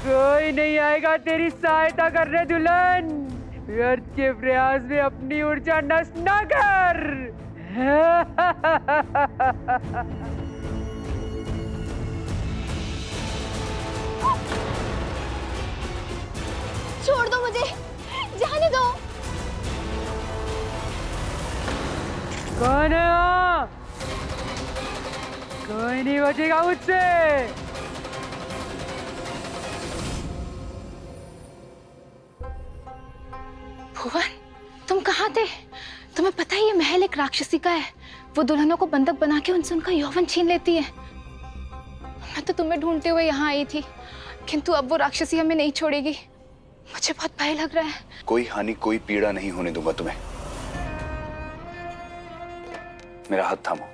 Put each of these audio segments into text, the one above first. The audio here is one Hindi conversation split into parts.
कोई नहीं आएगा तेरी सहायता करने दुल्हन। व्यर्थ के प्रयास में अपनी ऊर्जा नष्ट न कर। छोड़ दो मुझे, जाने दो। कौन है वहाँ? कोई नहीं बचेगा मुझसे। भुवन, तुम कहाँ थे? तुम्हें पता है ये महल एक राक्षसी का है। वो दुल्हनों को बंधक बना के उनसे उनका यौवन छीन लेती है। मैं तो तुम्हें ढूंढते हुए यहाँ आई थी, किंतु अब वो राक्षसी हमें नहीं छोड़ेगी। मुझे बहुत भय लग रहा है। कोई हानि, कोई पीड़ा नहीं होने दूंगा तुम्हें। मेरा हाथ थामो।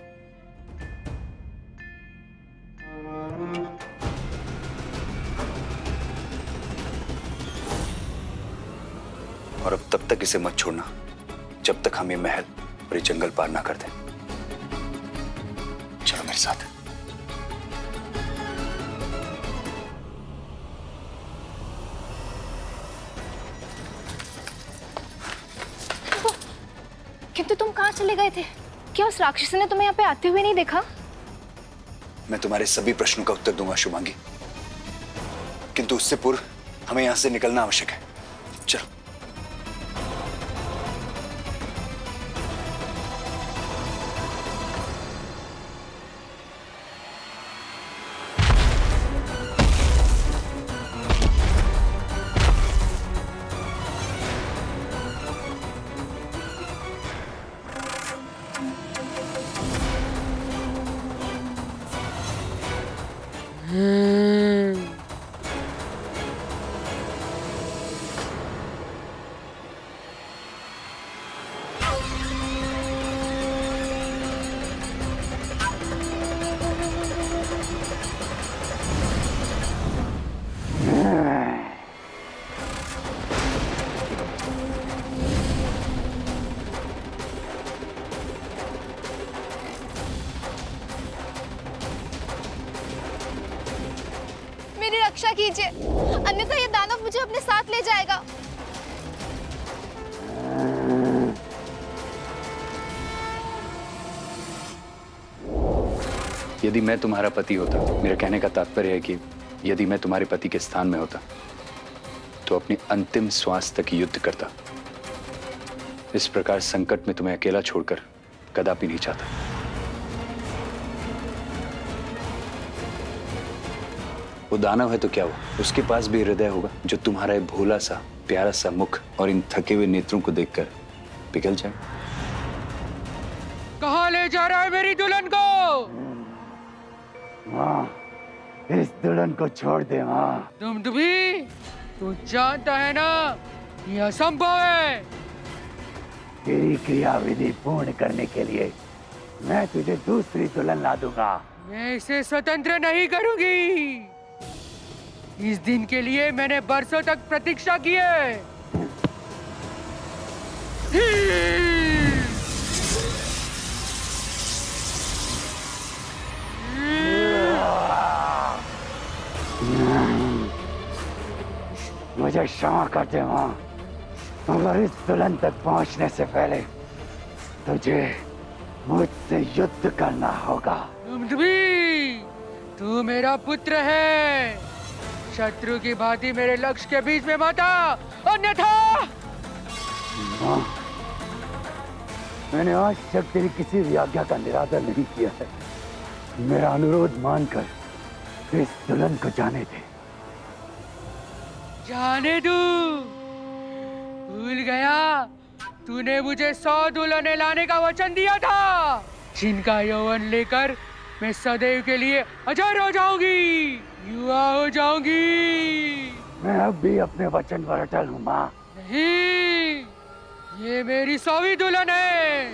और अब तब तक इसे मत छोड़ना जब तक हम ये महल और ये जंगल पार ना कर दें। चलो मेरे साथ। किंतु तुम कहाँ चले गए थे? क्या उस राक्षसी ने तुम्हें यहाँ पे आते हुए नहीं देखा? मैं तुम्हारे सभी प्रश्नों का उत्तर दूंगा शुभांगी, किंतु उससे पूर्व हमें यहां से निकलना आवश्यक है। चलो। मेरी रक्षा कीजिए, अन्यथा ये दानव मुझे अपने साथ ले जाएगा। यदि मैं तुम्हारा पति होता, मेरा कहने का तात्पर्य है कि यदि मैं तुम्हारे पति के स्थान में होता तो अपनी अंतिम श्वास तक युद्ध करता। इस प्रकार संकट में तुम्हें अकेला छोड़कर कदापि नहीं चाहता। वो दानव है तो क्या हुआ, उसके पास भी हृदय होगा जो तुम्हारा ये भोला सा प्यारा सा मुख और इन थके हुए नेत्रों को देखकर पिघल जाए। कहाँ ले जा रहा है मेरी दुल्हन को? माँ, इस दुल्हन को छोड़ दे माँ। तुम भी, तू जानता है ना यह असंभव है। तेरी क्रिया विधि पूर्ण करने के लिए मैं तुझे दूसरी दुल्हन ला दूंगा। मैं इसे स्वतंत्र नहीं करूंगी। इस दिन के लिए मैंने बरसों तक प्रतीक्षा की है। मुझे क्षमा कर दे माँ, मगर इस दुल्हन तक पहुंचने से पहले तुझे मुझसे युद्ध करना होगा। तुम भी, तू मेरा पुत्र है। शत्रु की भांति मेरे लक्ष्य के बीच में मत आ, अन्यथा। माँ, मैंने आज तक तेरी किसी भी आज्ञा का निरादर नहीं किया है। मेरा अनुरोध मानकर इस दुल्हन को जाने दे। जाने दू? भूल गया तूने मुझे 100 दुल्हनें लाने का वचन दिया था, जिनका यौवन लेकर मैं सदैव के लिए अजर हो जाऊंगी, युवा हो जाऊंगी। मैं अब भी अपने वचन पर अटल हूँ माँ। नहीं, ये मेरी 100वीं दुल्हन है,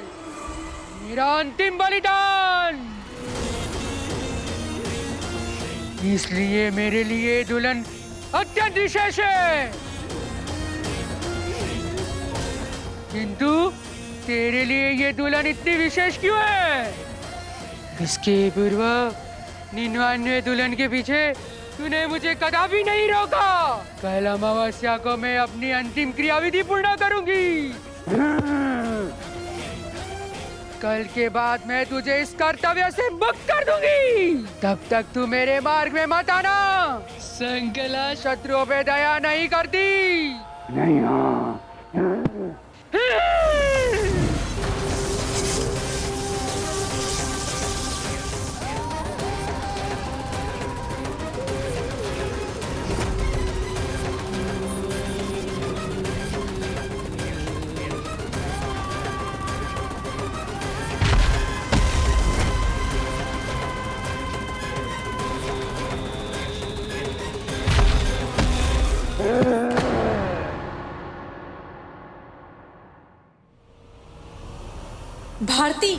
मेरा अंतिम बलिदान। इसलिए मेरे लिए दुल्हन अत्यंत विशेष है। किंतु तेरे लिए ये दुल्हन इतनी विशेष क्यों है? इसके पूर्व 99 दुल्हन के पीछे तूने मुझे कदापि नहीं रोका। कल अमावस्या को मैं अपनी अंतिम क्रियाविधि पूर्ण करूंगी। कल के बाद मैं तुझे इस कर्तव्य से मुक्त कर दूंगी। तब तक तू मेरे मार्ग में मत आना। संकला शत्रुओं पे दया नहीं करती। नहीं हाँ। भारती,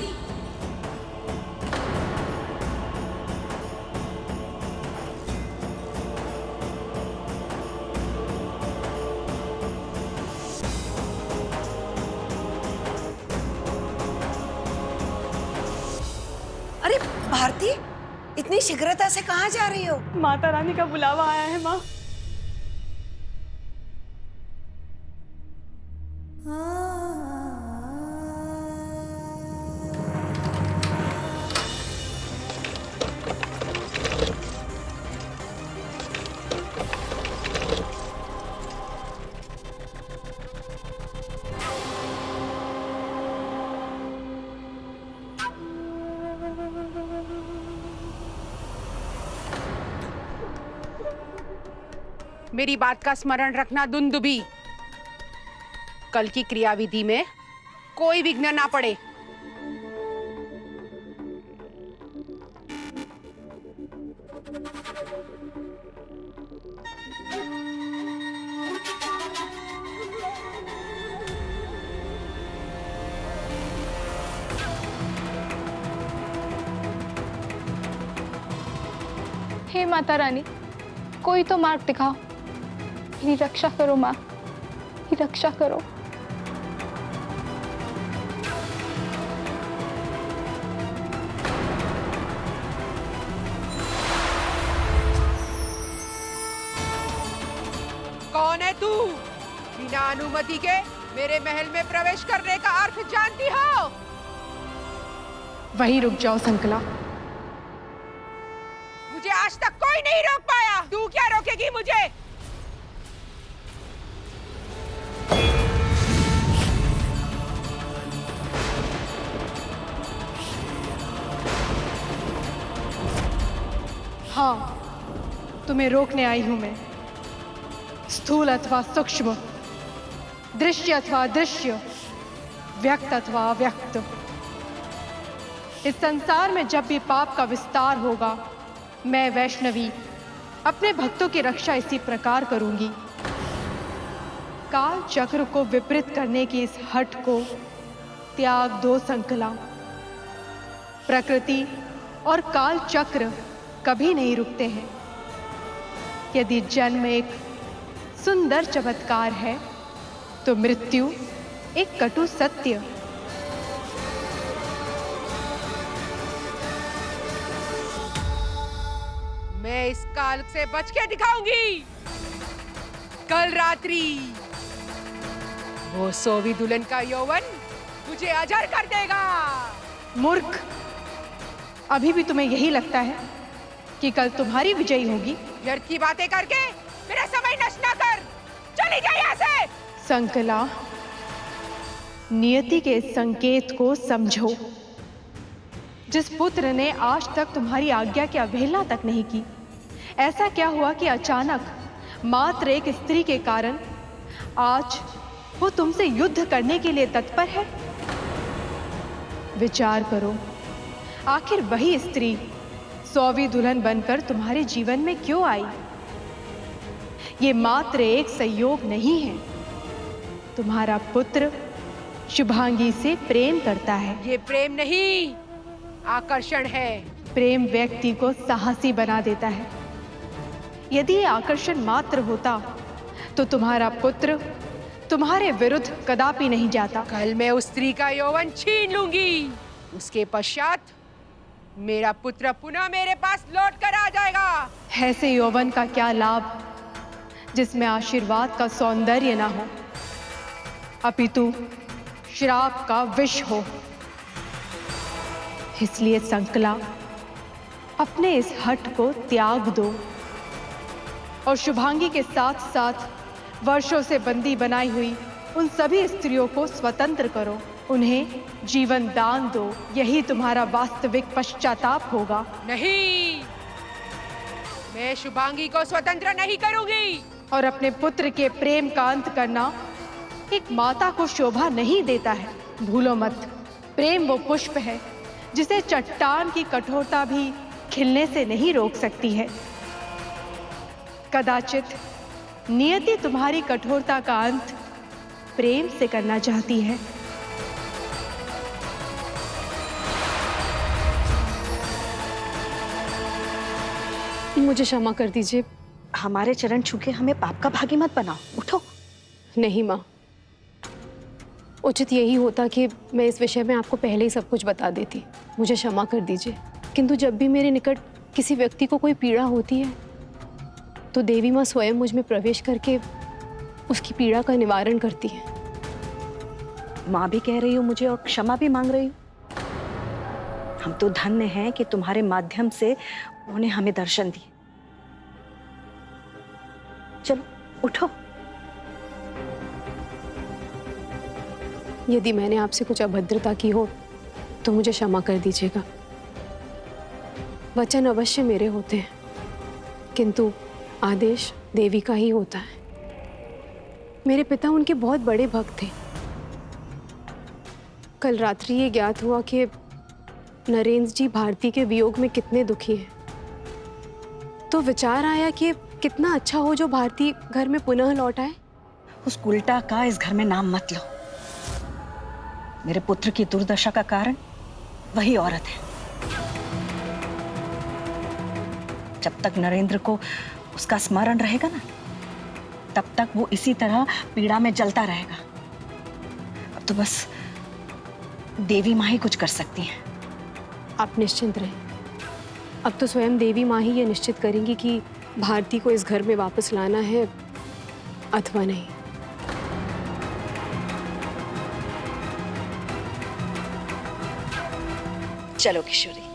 अरे भारती, इतनी शीघ्रता से कहाँ जा रही हो? माता रानी का बुलावा आया है माँ। मेरी बात का स्मरण रखना दुंदुभी। कल की क्रियाविधि में कोई विघ्न ना पड़े। हे माता रानी, कोई तो मार्ग दिखाओ। मेरी रक्षा करो माँ, मेरी रक्षा करो। कौन है तू? बिना अनुमति के मेरे महल में प्रवेश करने का अर्थ जानती हो? वहीं रुक जाओ संकला। मुझे आज तक कोई नहीं रोक पाया। तू क्या रोकेगी मुझे? हाँ, तुम्हें रोकने आई हूं मैं। स्थूल अथवा सूक्ष्म, दृश्य अथवा अदृश्य, व्यक्त अथवा अव्यक्त, इस संसार में जब भी पाप का विस्तार होगा, मैं वैष्णवी अपने भक्तों की रक्षा इसी प्रकार करूंगी। काल चक्र को विपरीत करने की इस हट को त्याग दो संकला। प्रकृति और काल चक्र कभी नहीं रुकते हैं। यदि जन्म एक सुंदर चमत्कार है, तो मृत्यु एक कटु सत्य। मैं इस काल से बच के दिखाऊंगी। कल रात्रि वो सोवी दुल्हन का यौवन मुझे अजर कर देगा। मूर्ख, अभी भी तुम्हें यही लगता है कि कल तुम्हारी विजयी होगी? व्यर्थ की बातें करके मेरा समय नष्ट ना कर। चली जा यहाँ से। संकला, नियति के संकेत को समझो। जिस पुत्र ने आज तक तुम्हारी आज्ञा की अवहेलना तक नहीं की, ऐसा क्या हुआ कि अचानक मात्र एक स्त्री के कारण आज वो तुमसे युद्ध करने के लिए तत्पर है? विचार करो, आखिर वही स्त्री 100वीं दुल्हन बनकर तुम्हारे जीवन में क्यों आई? ये मात्र एक संयोग नहीं है। तुम्हारा पुत्र शुभांगी से प्रेम करता है। ये प्रेम नहीं, आकर्षण है। प्रेम व्यक्ति को साहसी बना देता है। यदि ये आकर्षण मात्र होता, तो तुम्हारा पुत्र तुम्हारे विरुद्ध कदापि नहीं जाता। कल मैं उस स्त्री का यौवन छीन लूंगी। उसके पश्चात मेरा पुत्र पुनः मेरे पास लौट कर आ जाएगा। ऐसे यौवन का क्या लाभ जिसमें आशीर्वाद का सौंदर्य ना हो, अपितु श्राप का विष हो। इसलिए संकला, अपने इस हट को त्याग दो और शुभांगी के साथ साथ वर्षों से बंदी बनाई हुई उन सभी स्त्रियों को स्वतंत्र करो, उन्हें जीवन दान दो। यही तुम्हारा वास्तविक पश्चाताप होगा। नहीं, मैं शुभांगी को स्वतंत्र नहीं करूंगी। और अपने पुत्र के प्रेम का अंत करना एक माता को शोभा नहीं देता है। भूलो मत, प्रेम वो पुष्प है जिसे चट्टान की कठोरता भी खिलने से नहीं रोक सकती है। कदाचित नियति तुम्हारी कठोरता का अंत प्रेम से करना चाहती है। मुझे क्षमा कर दीजिए। हमारे चरण छूके हमें पाप का भागी मत बनाओ, उठो। नहीं माँ, उचित यही होता कि मैं इस विषय में आपको पहले ही सब कुछ बता देती। मुझे क्षमा कर दीजिए। किंतु जब भी मेरे निकट किसी व्यक्ति को कोई पीड़ा होती है तो देवी माँ स्वयं मुझ में प्रवेश करके उसकी पीड़ा का निवारण करती है। माँ भी कह रही हो मुझे और क्षमा भी मांग रही हो। हम तो धन्य हैं कि तुम्हारे माध्यम से उन्होंने हमें दर्शन दिए। चलो उठो। यदि मैंने आपसे कुछ अभद्रता की हो तो मुझे क्षमा कर दीजिएगा। वचन अवश्य मेरे होते हैं, किंतु आदेश देवी का ही होता है। मेरे पिता उनके बहुत बड़े भक्त थे। कल रात्रि ये ज्ञात हुआ कि नरेंद्र जी भारती के वियोग में कितने दुखी हैं, तो विचार आया कि कितना अच्छा हो जो भारती घर में पुनः लौट आए। उस उल्टा का इस घर में नाम मत लो। मेरे पुत्र की दुर्दशा का कारण वही औरत है। जब तक नरेंद्र को उसका स्मरण रहेगा ना, तब तक वो इसी तरह पीड़ा में जलता रहेगा। अब तो बस देवी माँ ही कुछ कर सकती हैं। आप निश्चिंत रहें। अब तो स्वयं देवी माँ ही ये निश्चित करेंगी कि भारती को इस घर में वापस लाना है अथवा नहीं। चलो किशोरी।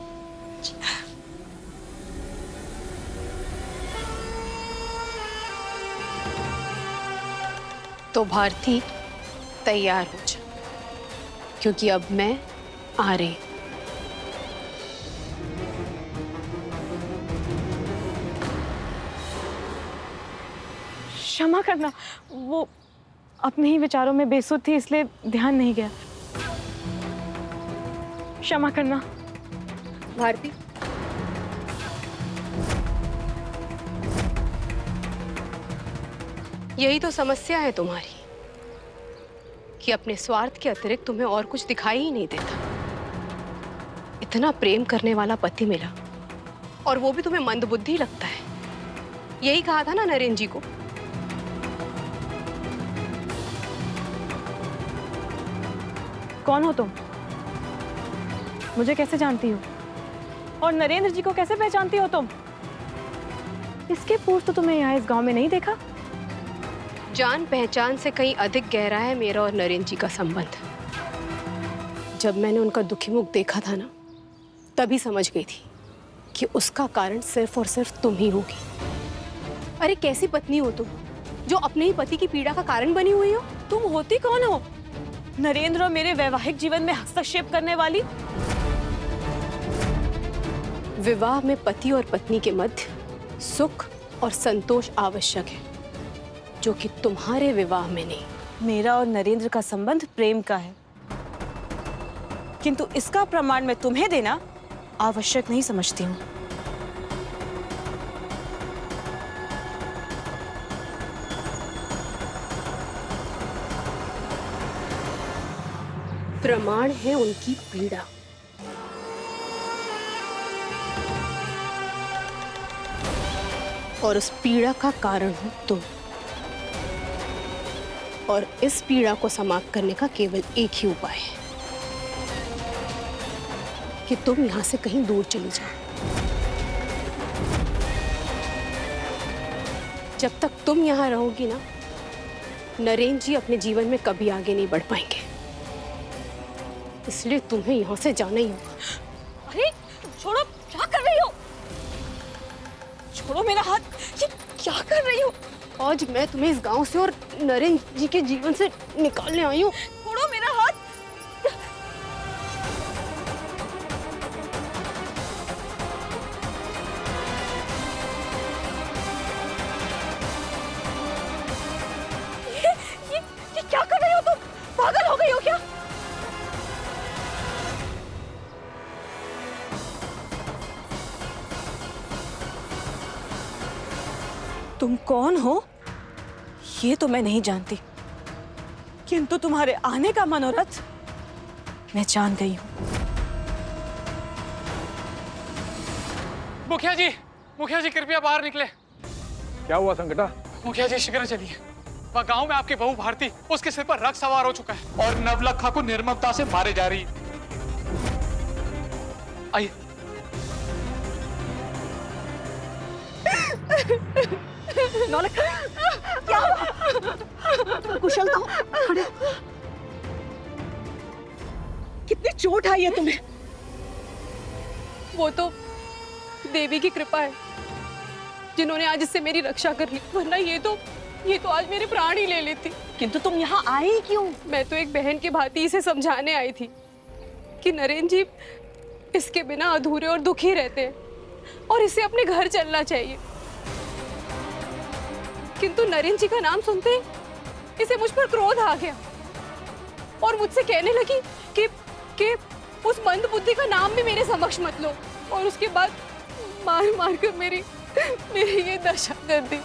तो भारती तैयार हो जा, क्योंकि अब मैं आ रही। क्षमा करना, वो अपने ही विचारों में बेसुध थी, इसलिए ध्यान नहीं गया। क्षमा करना। भारती, यही तो समस्या है तुम्हारी कि अपने स्वार्थ के अतिरिक्त तुम्हें और कुछ दिखाई ही नहीं देता। इतना प्रेम करने वाला पति मिला और वो भी तुम्हें मंदबुद्धि लगता है। यही कहा था ना नरेंद्र जी को। कौन हो तुम? मुझे कैसे जानती हो? और नरेंद्र जी को कैसे पहचानती हो तुम? इसके पूर्व तो तुम्हें यहाँ इस गांव में नहीं देखा। जान पहचान से कहीं अधिक गहरा है मेरा और नरेंद्र जी का संबंध। जब मैंने उनका दुखी मुख देखा था ना, तभी समझ गई थी कि उसका कारण सिर्फ और सिर्फ तुम ही होगी। अरे कैसी पत्नी हो तुम जो अपने ही पति की पीड़ा का कारण बनी हुई हो? तुम होती कौन हो? नरेंद्र और मेरे वैवाहिक जीवन में हस्तक्षेप करने वाली? विवाह में पति और पत्नी के मध्य सुख और संतोष आवश्यक है, जो कि तुम्हारे विवाह में नहीं। मेरा और नरेंद्र का संबंध प्रेम का है, किंतु इसका प्रमाण मैं तुम्हें देना आवश्यक नहीं समझती हूँ। प्रमाण है उनकी पीड़ा। और उस पीड़ा का कारण हो तुम। और इस पीड़ा को समाप्त करने का केवल एक ही उपाय है कि तुम यहां से कहीं दूर चली जाओ। जब तक तुम यहां रहोगी ना, नरेंद्र जी अपने जीवन में कभी आगे नहीं बढ़ पाएंगे। इसलिए तुम्हें यहां से जाना ही होगा। अरे छोड़ो, क्या कर रही हो? छोड़ो मेरा हाथ, ये क्या कर रही हो? आज मैं तुम्हें इस गांव से और नरेंद्र जी के जीवन से निकालने आई हूँ। छोड़ो मेरा हाथ। ये क्या कर रही हो तुम? पागल हो गई हो क्या? तुम कौन हो ये तो मैं नहीं जानती, किंतु तुम्हारे आने का मनोरथ मैं जान गई हूं। मुखिया जी कृपया बाहर निकले। क्या हुआ संकटा? मुखिया जी शीघ्र चलिए। वह गांव में आपकी बहू भारती, उसके सिर पर रक्त सवार हो चुका है और नवलखा को निर्ममता से मारे जा रही है। आइए। नौलखा, क्या हुआ? कुशल तो खड़े। कितनी चोट आई है तुम्हें? वो तो देवी की कृपा है जिन्होंने आज इससे मेरी रक्षा कर ली, वरना ये तो आज मेरे प्राण ही ले लेती। किंतु तुम यहाँ आई क्यों? मैं तो एक बहन की भांति इसे समझाने आई थी कि नरेंद्र जी इसके बिना अधूरे और दुखी रहते हैं और इसे अपने घर चलना चाहिए। किंतु नरेंद्र जी का नाम सुनते ही इसे मुझ पर क्रोध आ गया और मुझसे कहने लगी कि उस मंद बुद्धि का नाम भी मेरे समक्ष मत लो, और उसके बाद मार मार कर मेरी ये दशा कर दी।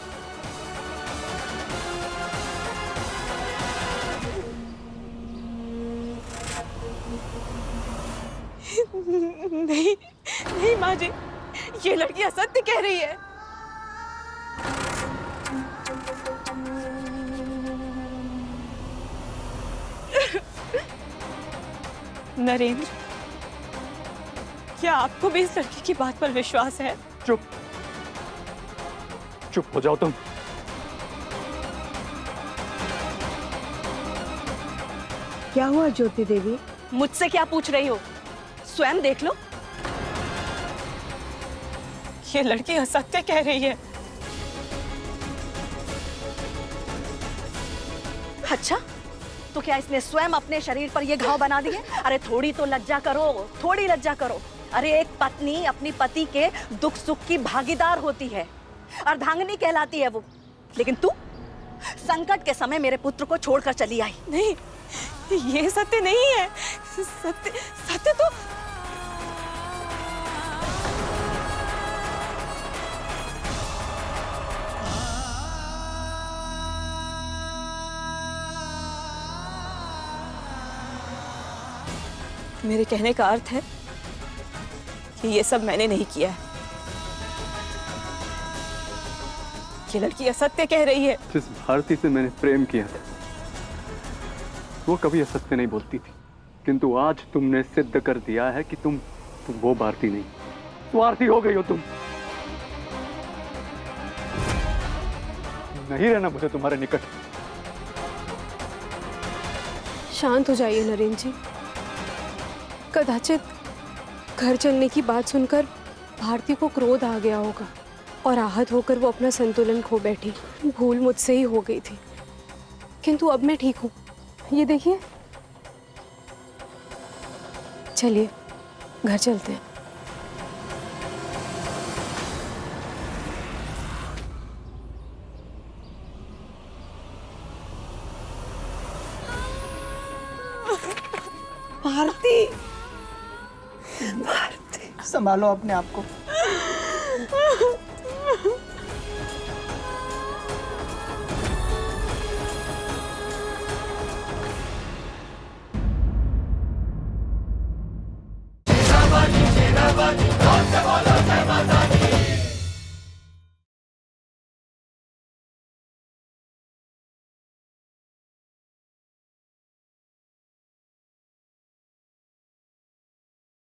नहीं माँ जी, ये लड़की असत्य कह रही है। नरेंद्र, क्या आपको भी इस लड़की की बात पर विश्वास है? चुप हो जाओ तुम। क्या हुआ ज्योति देवी? मुझसे क्या पूछ रही हो? स्वयं देख लो। ये लड़की असत्य कह रही है। अच्छा, तो क्या इसने स्वयं अपने शरीर पर ये घाव बना दिए? अरे थोड़ी तो लज्जा करो, थोड़ी लज्जा करो। अरे एक पत्नी अपनी पति के दुख सुख की भागीदार होती है, अर्धांगिनी कहलाती है वो। लेकिन तू संकट के समय मेरे पुत्र को छोड़कर चली आई। नहीं, ये सत्य नहीं है। सत्य तो मेरे कहने का अर्थ है कि ये सब मैंने नहीं किया है। ये लड़की असत्य कह रही है। जिस भारती से मैंने प्रेम किया था वो कभी असत्य नहीं बोलती थी, किंतु आज तुमने सिद्ध कर दिया है कि तुम वो भारती नहीं, स्वार्थी हो गई हो तुम। नहीं रहना मुझे तुम्हारे निकट। शांत हो जाइए नरेंद्र जी। कदाचित घर चलने की बात सुनकर भारती को क्रोध आ गया होगा और आहत होकर वो अपना संतुलन खो बैठी। भूल मुझसे ही हो गई थी, किंतु अब मैं ठीक हूँ। ये देखिए, चलिए घर चलते हैं। भारती, संभालो अपने आप को।